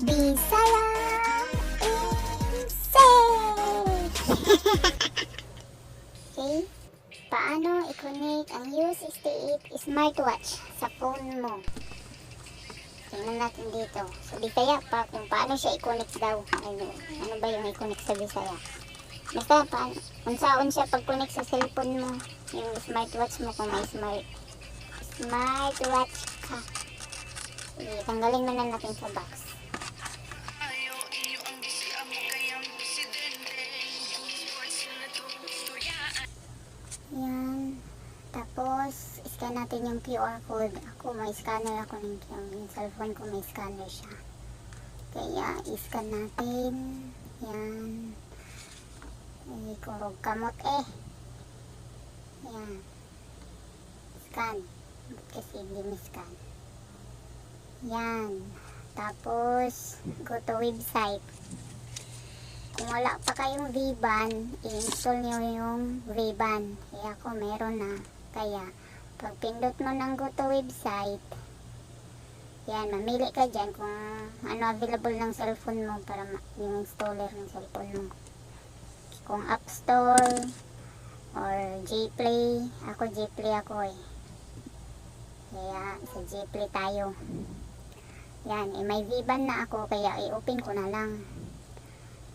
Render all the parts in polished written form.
Bisaya Insect! Okay, paano i-connect ang U68 smartwatch sa phone mo? Tingnan natin dito. Sa Bisaya pa kung paano siya i-connect daw. Ano ba yung i-connect sa Bisaya? Basta paano, kung siya pag-connect sa cellphone mo, yung smartwatch mo kung may smartwatch ka. Sige, tanggalin muna natin sa box. Yan. Tapos, scan natin yung QR code. Ako, may scanner ako ng yung cellphone ko, may scanner siya. Kaya, i-scan natin. Yan. Ay, kurog kamot eh. Yan. Scan. Kasi hindi mi-scan. Yan. Tapos, go to website. Kung wala pa kayong VBAN, i-install nyo yung VBAN. Kaya ako meron na. Kaya, pag pindot mo ng go to website, yan, mamili ka dyan kung ano available ng cellphone mo para yung installer ng cellphone mo. Kung App Store or Gplay. Ako Gplay ako eh. Kaya sa Gplay tayo. Yan, eh, may VBAN na ako kaya i-open ko na lang.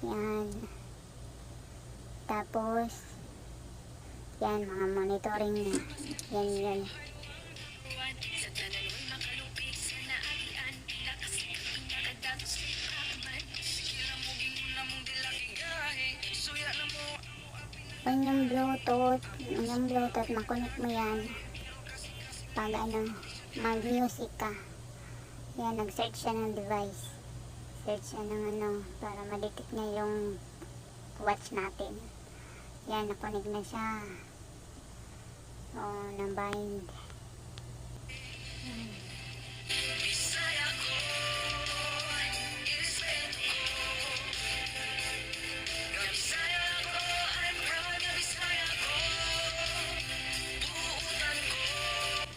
Yan. Tapos, yan, mga monitoring na. Yan. Kung yung Bluetooth, makunik mo yan. Pag mag-music ka. Yan, nag-search siya ng device. Search siya ng para ma-detect niya yung watch natin. Yan, nakunig na siya. O, na-bind.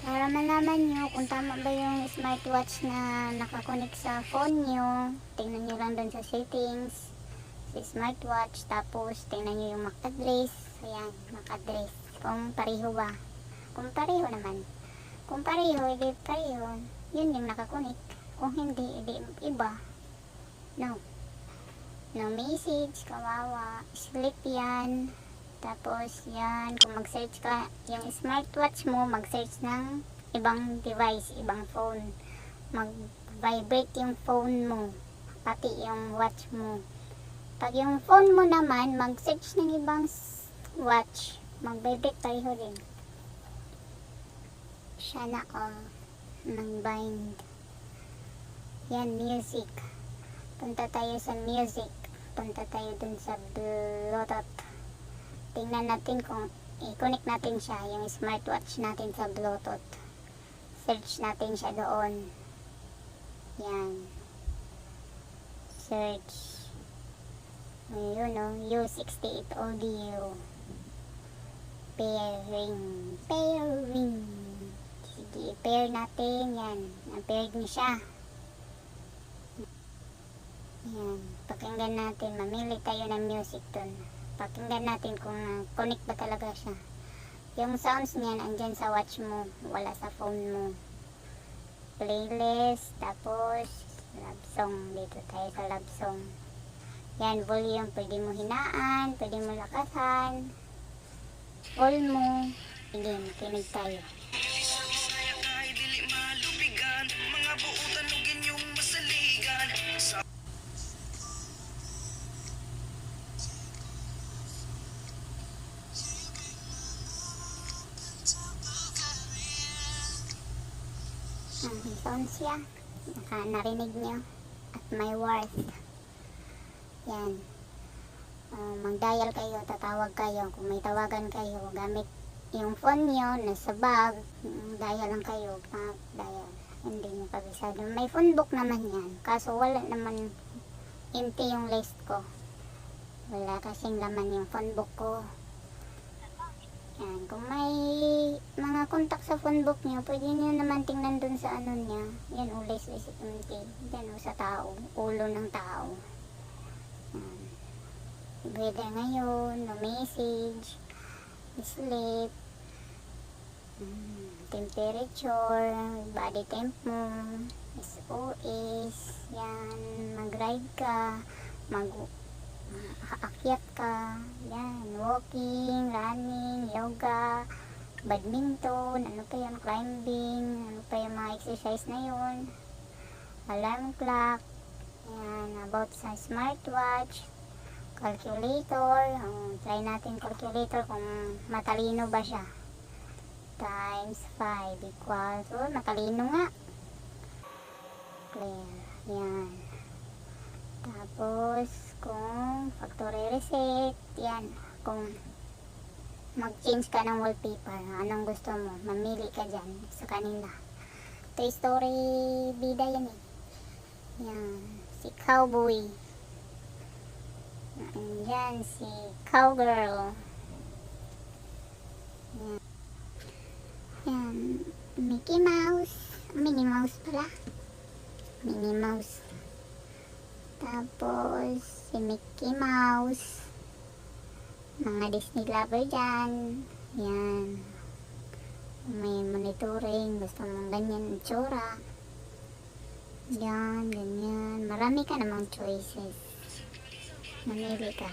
Para malaman nyo kung tama ba yung smartwatch na nakakonect sa phone nyo, tingnan nyo lang doon sa settings, sa smartwatch, tapos tingnan nyo yung MAC address. Ayan, MAC address. Kung pareho ba. Kung pareho naman. Kung pareho, edi pareho. Yun yung nakakonect. Kung hindi, edi iba. No. No message, kawawa. Sleep yan. Tapos yan, kung mag-search ka, yung smartwatch mo, mag-search ng ibang device, ibang phone. Mag-vibrate yung phone mo, pati yung watch mo. Pag yung phone mo naman, mag-search ng ibang watch, mag-vibrate pareho din. Siya na all, nag-bind. Yan, music. Punta tayo sa music. Punta tayo dun sa Bluetooth. Tingnan natin kung i-connect natin siya, yung smartwatch natin sa Bluetooth. Search natin siya doon. Yan. Search. Yun o, U68 audio. Pairing. Sige, i-pair natin. Yan. Na-paired niya siya. Yan. Pakinggan natin. Mamili tayo ng music doon. Pakinggan natin kung connect ba talaga siya. Yung sounds niyan andyan sa watch mo, wala sa phone mo. Playlist, tapos love song. Dito tayo sa love song. Yan, volume, pwede mo hinaan, pwede mo lakasan. All mo. Sige, makinig tayo. May sound siya. Narinig nyo. At may worth. Yan. Mag-dial kayo, tatawag kayo. Kung may tawagan kayo, gamit yung phone nyo, nasa bag, dial lang kayo. Dial. Hindi nyo kabisado. May phone book naman yan. Kaso wala naman, empty yung list ko. Wala kasing laman yung phone book ko. Yan, kung may mga contact sa phone book nyo, pwede nyo naman tingnan dun sa ano niya. Yan, list empty. Yan, sa tao, ulo ng tao. Yan. Weather ngayon, no message, sleep, temperature, body temp mo, SOS, yan, mag-ride ka, aakyat ka, yan, walking, running, yoga, badminton, ano pa yung climbing, ano pa yung mga exercise na yun, alarm clock, yan, about sa smartwatch, calculator, try natin calculator kung matalino ba siya, times 5 equals, matalino nga, clear, yan, tapos kung factory reset, yan, kung mag-change ka ng wallpaper, anong gusto mo, mamili ka dyan sa kanila. Toy Story bida yan eh, yan, si Cowboy, yan, si Cowgirl, yan, yan, Mickey Mouse, Minnie Mouse pala, Minnie Mouse, tapos si Mickey Mouse, mga Disney lover dyan, yan, may monitoring, gusto mong ganyan itsura, yan, ganyan, marami ka namang choices, mamili ka.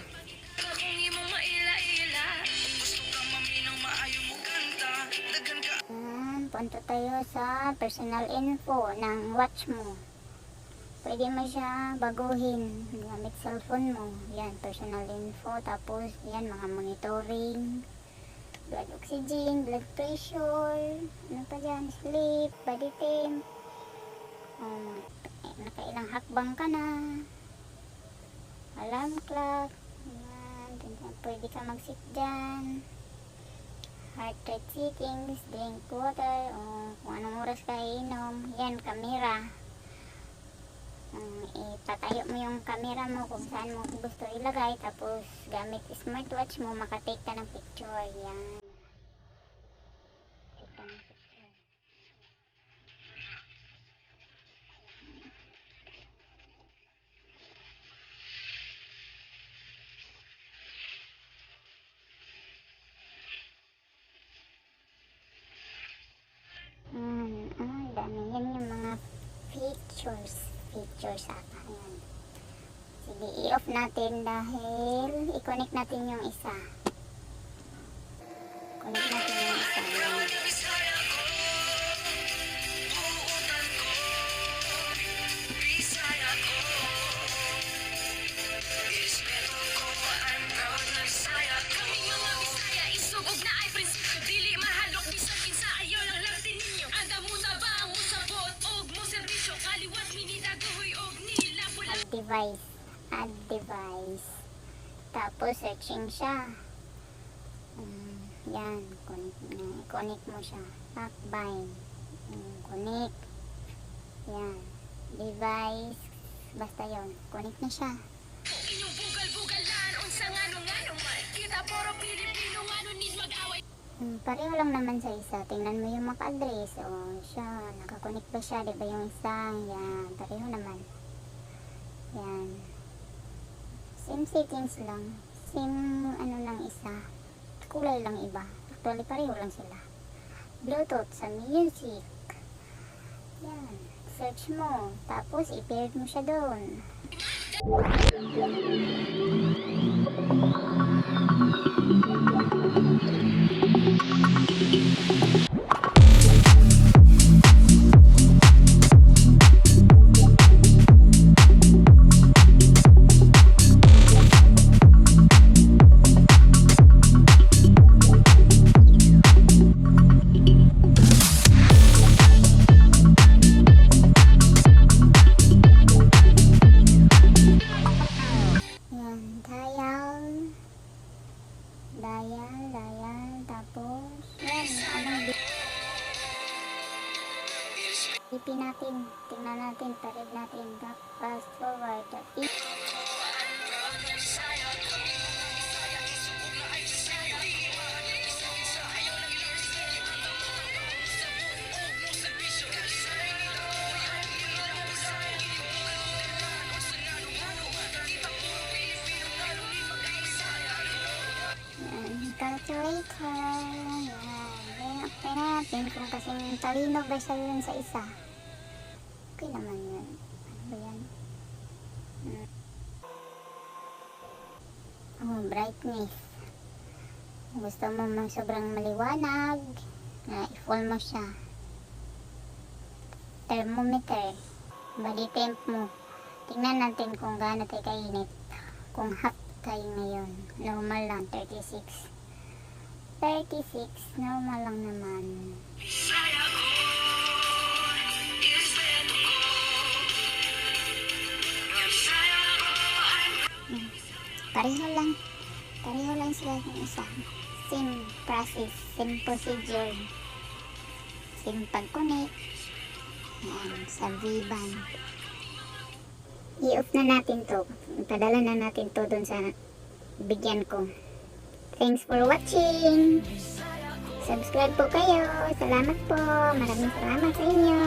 Yan, punta tayo sa personal info ng watch mo. Pwede mo siya baguhin gamit cellphone mo. Yan, personal info. Tapos, yan, mga monitoring, blood oxygen, blood pressure, ano pa dyan, sleep, body temp, nakailang hakbang ka na, alarm clock, yan, pwede ka mag-sit dyan, heart rate settings, drink water, kung anong oras ka inom, yan, camera. Ipatayo mo yung camera mo kung saan mo gusto ilagay, tapos gamit smartwatch mo makatake ka ng picture. Yan, take ka ng picture. Dami yan yung mga features ata. Ayan. Sige, i-off natin dahil i-connect natin yung isa. Connect natin yung isa. Ayan. Add device, tapos searching siya, yan, connect mo siya, back bind, connect, yan, device, basta yon, connect na siya. Pareho lang naman sa isa, tingnan mo yung MAC address, siya, nakakonect ba siya, diba yung isa, yan, pareho naman. Yan. Same settings lang. Same ano lang isa. Kulay lang iba. Actually pareho lang sila. Bluetooth sa music. Yan. Search mo. Tapos i-pair mo siya doon. Ipin natin, tingnan natin, parid natin, fast forward, natin kung kasing talino ba siya yun sa isa. Okay naman yun. Ano ba yan? Oh, brightness. Kung gusto mo sobrang maliwanag, i-full mo siya. Thermometer. Body temp mo. Tingnan natin kung gaano tayo kainit. Kung hot tayo ngayon. Normal lang, 36. 36, normal lang naman. Pareho lang. Pareho lang sila ng isa. Same process, same procedure. Same pag-connect. Yan, sa V-band. I-off na natin to. Padala na natin to dun sa bigyan ko. Thanks for watching. Subscribe po kayo. Salamat po. Maraming salamat sa inyo.